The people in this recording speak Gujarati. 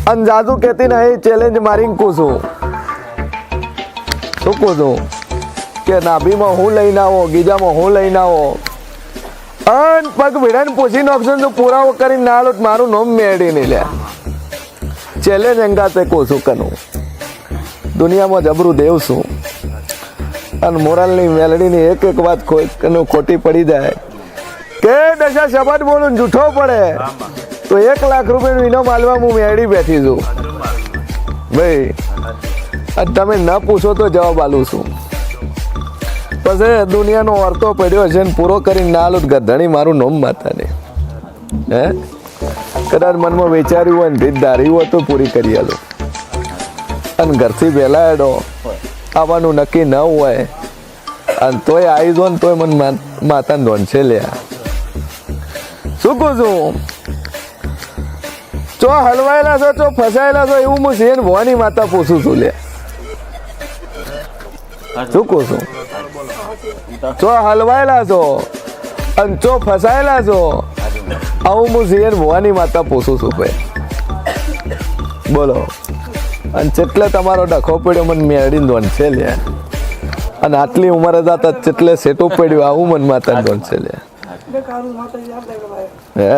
અને જાદુ કહેતી નહીં ચેલેન્જ મારીને કૂશું શું કૂશું કે નાભીમાં હું લઈને આવો ગીજામાં હું લઈને આવો અન પગ ભીડાને પૂછી નાખશો તો પુરાવો કરીને ના આલો મારું નામ મેળી નહીં લે ચેલેન્જ અંગાતે કૂશું કનું દુનિયામાં જબરું દેવ છું અને મોરાલની મેલડીની એક એક વાત ખોટી પડી જાય કે દશા શબ્દ બોલું જૂઠો પડે તો 1 લાખ રૂપિયાનું ઇનામ આલવા હું મેળી બેઠી છું ભાઈ અને તમે ન પૂછો તો જવાબ આલું છું પછી દુનિયાનો વર્તો પડ્યો છે ને પૂરો કરીને ના આલું ગધણી મારું નોમ માતાને હે કદાચ મનમાં વિચાર્યું હોય ને રીત ધાર્યું હોય તો પૂરી કરી આલું અને ઘરથી વહેલા એડો આવવાનું નક્કી ન હોય અને તોય આવી જો ને તોય મને માતાને ધોનશે લ્યા શું કહું છું ચો હલવાયેલા છો ચો ફસાયેલા છો એવું હું શેર ભવાની માતા પૂછું છું લે શું કહું છું ચો હલવાયેલા છો અને ચો ફસાયેલા છો આવું હું શેર ભવાની માતા પૂછું છું ભાઈ બોલો અને જેટલે તમારો ડખો પડ્યો મને મેળીને દોનશે લે અને આટલી ઉંમરે જતા જેટલે સેટો પડ્યો આવું મને માતા દોનશે લે હે